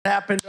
happened.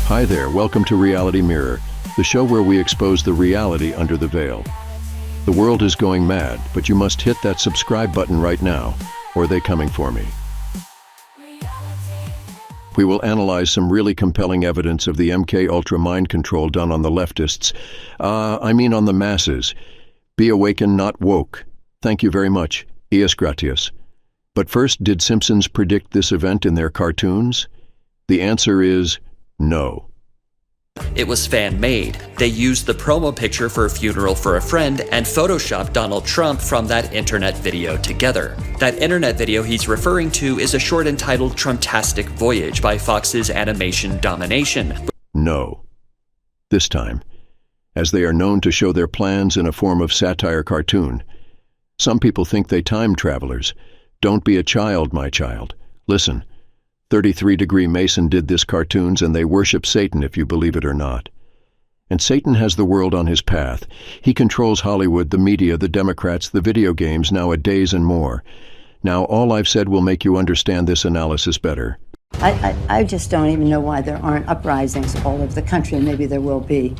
Hi there, welcome to Reality Mirror, the show where we expose the reality under the veil. The world is going mad, but you must hit that subscribe button right now, or they're coming for me. We will analyze some really compelling evidence of the MK Ultra mind control done on the leftists. On the masses. Be awakened, not woke. Thank you very much. Ias gratias. But first, did Simpsons predict this event in their cartoons? The answer is no. It was fan-made. They used the promo picture for a funeral for a friend and photoshopped Donald Trump from that internet video together. That internet video he's referring to is a short entitled Trumptastic Voyage by Fox's Animation Domination. No. This time, as they are known to show their plans in a form of satire cartoon. Some people think they time travelers. Don't be a child, my child. Listen. 33-degree Mason did this cartoons and they worship Satan, if you believe it or not. And Satan has the world on his path. He controls Hollywood, the media, the Democrats, the video games, nowadays and more. Now, all I've said will make you understand this analysis better. I just don't even know why there aren't uprisings all over the country, and maybe there will be.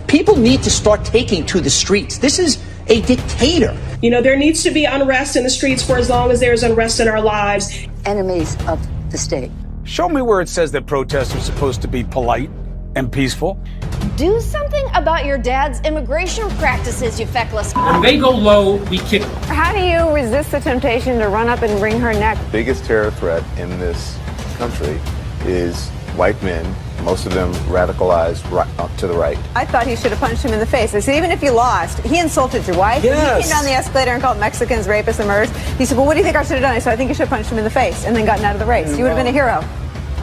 People need to start taking to the streets. This is a dictator. You know, there needs to be unrest in the streets for as long as there's unrest in our lives. Enemies of the state. Show me where it says that protests are supposed to be polite and peaceful. Do something about your dad's immigration practices, you feckless. When they go low, we kick them. How do you resist the temptation to run up and wring her neck? The biggest terror threat in this country is white men, most of them radicalized to the right. I thought he should have punched him in the face. I said, even if you lost, he insulted your wife. Yes. He came down the escalator and called Mexicans rapists and murderers. He said, well, what do you think I should have done? I said, I think you should have punched him in the face and then gotten out of the race. You would have been a hero.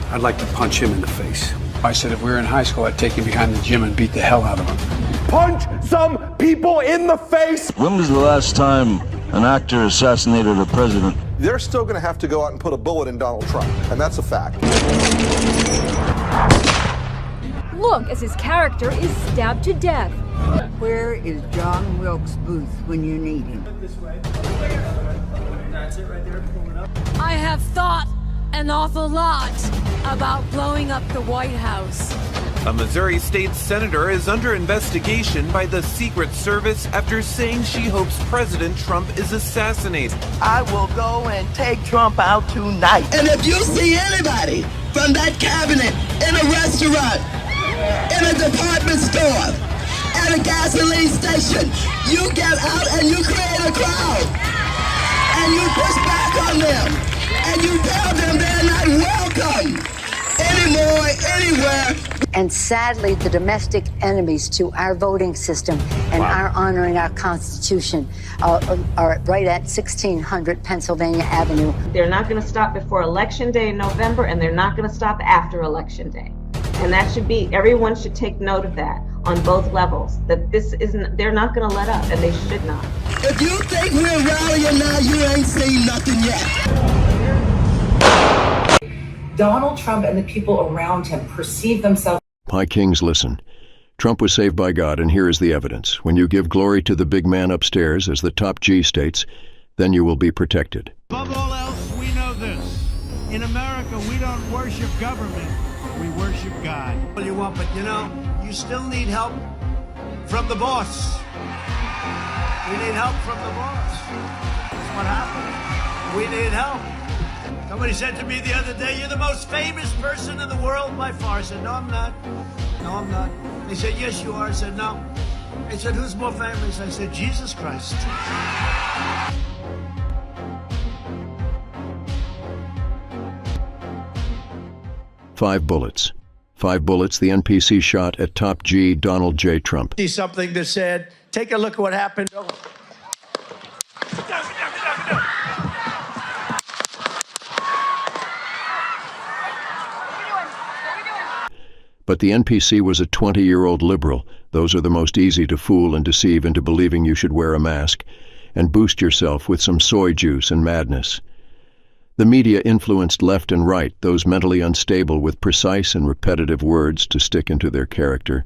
I'd like to punch him in the face. I said if we were in high school, I'd take him behind the gym and beat the hell out of him. Punch some people in the face! When was the last time an actor assassinated a president? They're still going to have to go out and put a bullet in Donald Trump, and that's a fact. Look as his character is stabbed to death. Where is John Wilkes Booth when you need him? That's it right there, pulling up. I have thought an awful lot about blowing up the White House. A Missouri state senator is under investigation by the Secret Service after saying she hopes President Trump is assassinated. I will go and take Trump out tonight. And if you see anybody from that cabinet in a restaurant, in a department store, at a gasoline station, you get out and you create a crowd. And you push back on them. And you tell them they're not welcome anymore, anywhere. And sadly, the domestic enemies to our voting system and our honoring our Constitution are right at 1600 Pennsylvania Avenue. They're not going to stop before Election Day in November, and they're not going to stop after Election Day. And that should be, everyone should take note of that on both levels, that this isn't, they're not going to let up, and they should not. If you think we're rallying now, you ain't seen nothing yet. Donald Trump and the people around him perceive themselves. My kings, listen. Trump was saved by God, and here is the evidence. When you give glory to the big man upstairs, as the top G states, then you will be protected. Above all else, we know this. In America, we don't worship government. We worship God. All you want, but you know, you still need help from the boss. We need help from the boss. That's what happened. We need help. Somebody said to me the other day, you're the most famous person in the world by far. I said, no, I'm not. No, I'm not. They said, yes, you are. I said, no. They said, who's more famous? I said, Jesus Christ. Five bullets. 5 bullets the NPC shot at top G Donald J. Trump. See something that said, take a look at what happened. But the NPC was a 20-year-old liberal. Those are the most easy to fool and deceive into believing you should wear a mask and boost yourself with some soy juice and madness. The media influenced left and right, those mentally unstable with precise and repetitive words to stick into their character.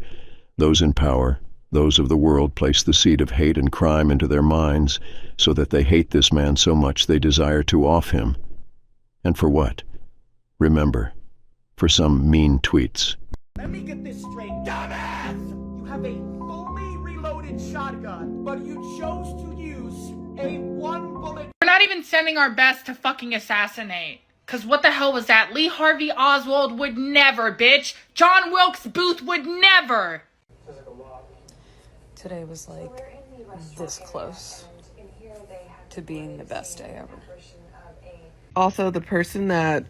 Those in power, those of the world, place the seed of hate and crime into their minds so that they hate this man so much they desire to off him. And for what? Remember, for some mean tweets. Let me get this straight, dumbass! You have a fully reloaded shotgun, but you chose to use a one-bullet... We're not even sending our best to fucking assassinate. Cause what the hell was that? Lee Harvey Oswald would never, bitch! John Wilkes Booth would never! Today was like this close to being the best day ever. Also, the person that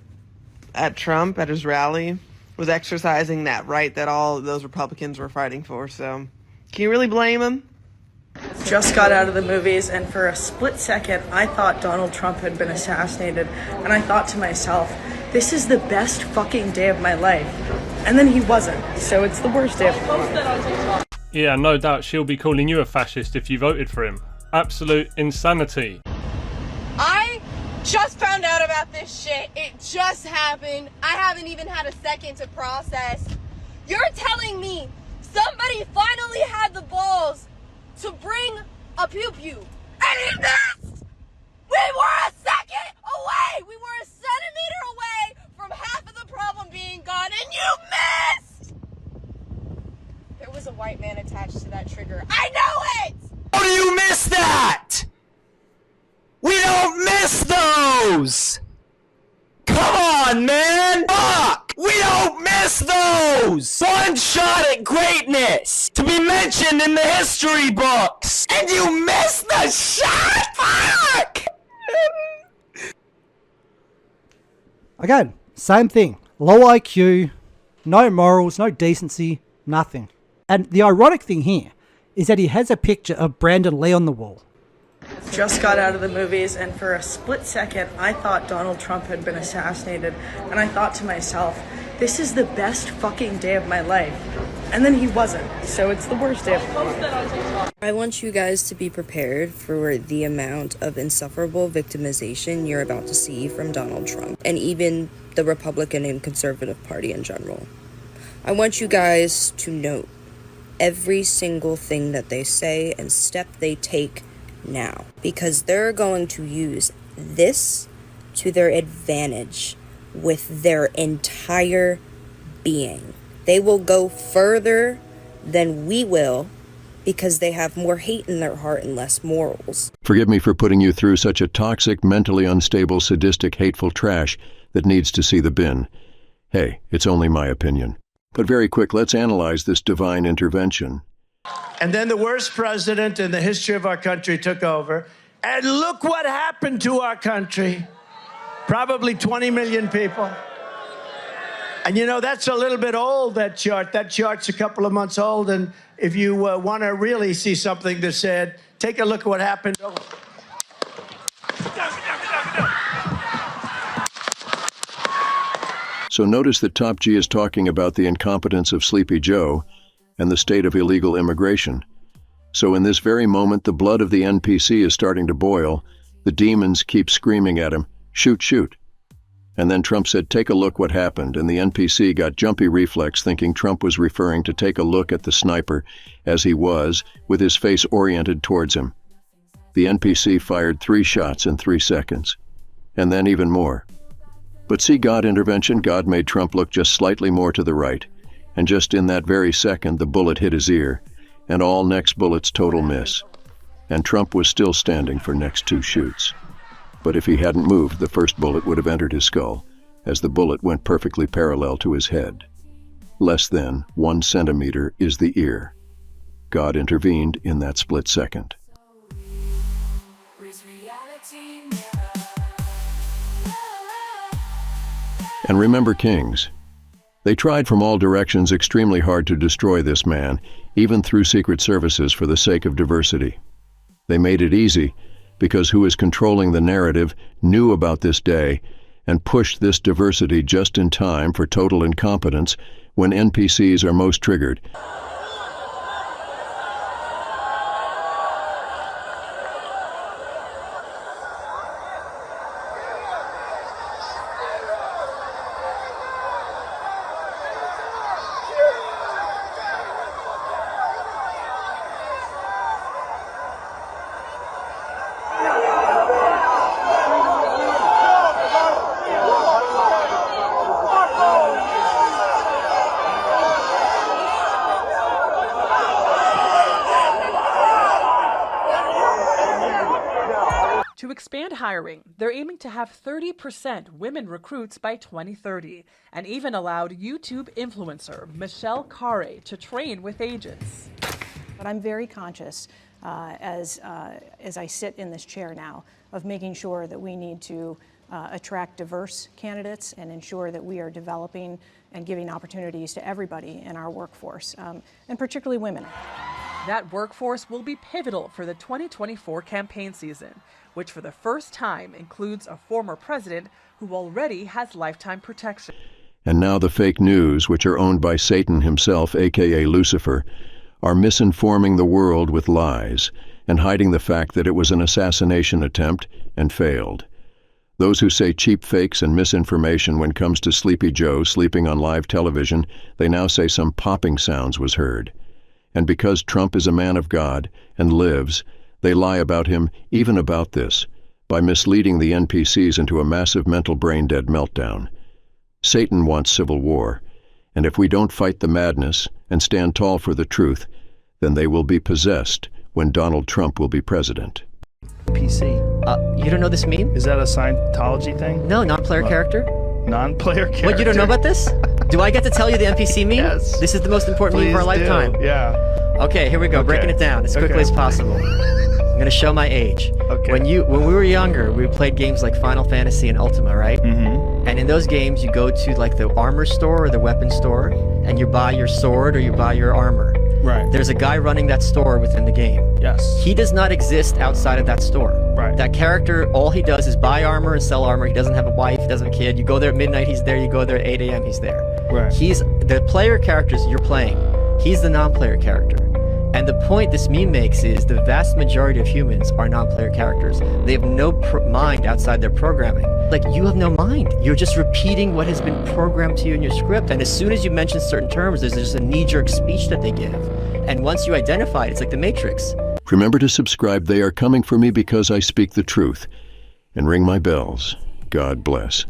at Trump at his rally was exercising that right that all of those Republicans were fighting for. So, can you really blame him? Just got out of the movies, and for a split second, I thought Donald Trump had been assassinated, and I thought to myself, this is the best fucking day of my life. And then he wasn't, so it's the worst day of my life. Yeah, no doubt she'll be calling you a fascist if you voted for him. Absolute insanity. I just found out about this shit. It just happened. I haven't even had a second to process. You're telling me somebody finally had the balls to bring a pew-pew, and he missed! We were a second away! We were a centimeter away from half of the problem being gone, and you missed! There was a white man attached to that trigger. I know it! How do you miss that? We don't miss those! Come on, man! Fuck! We don't miss those! One shot at greatness! To be mentioned in the history books! And you missed the shot? Fuck! Again, same thing. Low IQ, no morals, no decency, nothing. And the ironic thing here is that he has a picture of Brandon Lee on the wall. Just got out of the movies, and for a split second, I thought Donald Trump had been assassinated, and I thought to myself, this is the best fucking day of my life. And then he wasn't, so it's the worst day of my life. I want you guys to be prepared for the amount of insufferable victimization you're about to see from Donald Trump, and even the Republican and Conservative Party in general. I want you guys to note every single thing that they say and step they take now, because they're going to use this to their advantage with their entire being. They will go further than we will because they have more hate in their heart and less morals. Forgive me for putting you through such a toxic, mentally unstable, sadistic, hateful trash that needs to see the bin. Hey, it's only my opinion. But very quick, let's analyze this divine intervention. And then the worst president in the history of our country took over. And look what happened to our country. Probably 20 million people. And you know, that's a little bit old, that chart. That chart's a couple of months old. And if you want to really see something that's said, take a look at what happened. So notice that Top G is talking about the incompetence of Sleepy Joe and the state of illegal immigration. So in this very moment, the blood of the NPC is starting to boil. The demons keep screaming at him, shoot, shoot. And then Trump said, take a look what happened, and the NPC got jumpy reflex thinking Trump was referring to take a look at the sniper, as he was, with his face oriented towards him. The NPC fired 3 shots in 3 seconds, and then even more. But see God intervention, God made Trump look just slightly more to the right, and just in that very second the bullet hit his ear, and all next bullets total miss. And Trump was still standing for next 2 shoots. But if he hadn't moved, the first bullet would have entered his skull, as the bullet went perfectly parallel to his head. Less than 1 centimeter is the ear. God intervened in that split second. And remember kings. They tried from all directions extremely hard to destroy this man, even through secret services for the sake of diversity. They made it easy, because who is controlling the narrative knew about this day and pushed this diversity just in time for total incompetence when NPCs are most triggered. And hiring. They're aiming to have 30% women recruits by 2030, and even allowed YouTube influencer Michelle Carre to train with agents. But I'm very conscious as I sit in this chair now of making sure that we need to attract diverse candidates and ensure that we are developing and giving opportunities to everybody in our workforce, and particularly women. That workforce will be pivotal for the 2024 campaign season, which for the first time includes a former president who already has lifetime protection. And now the fake news, which are owned by Satan himself, aka Lucifer, are misinforming the world with lies and hiding the fact that it was an assassination attempt and failed. Those who say cheap fakes and misinformation when it comes to Sleepy Joe sleeping on live television, they now say some popping sounds was heard. And because Trump is a man of God and lives, they lie about him, even about this, by misleading the NPCs into a massive mental brain-dead meltdown. Satan wants civil war, and if we don't fight the madness and stand tall for the truth, then they will be possessed when Donald Trump will be president. PC. You don't know this meme? Is that a Scientology thing? No, non-player character. Non-player character? What, you don't know about this? Do I get to tell you the NPC meme? Yes. This is the most important meme of our lifetime. Yeah. Okay, here we go. Breaking it down as quickly as possible. I'm gonna show my age. Okay. When we were younger, we played games like Final Fantasy and Ultima, right? Mm-hmm. And in those games, you go to like the armor store or the weapon store, and you buy your sword or you buy your armor. Right. There's a guy running that store within the game. Yes. He does not exist outside of that store. Right. That character, all he does is buy armor and sell armor. He doesn't have a wife, he doesn't have a kid. You go there at midnight, he's there. You go there at 8 a.m., he's there. Right. He's the player characters you're playing. He's the non-player character. And the point this meme makes is the vast majority of humans are non-player characters. They have no mind outside their programming. Like, you have no mind. You're just repeating what has been programmed to you in your script. And as soon as you mention certain terms, there's just a knee-jerk speech that they give. And once you identify it, it's like the Matrix. Remember to subscribe. They are coming for me because I speak the truth. And ring my bells. God bless.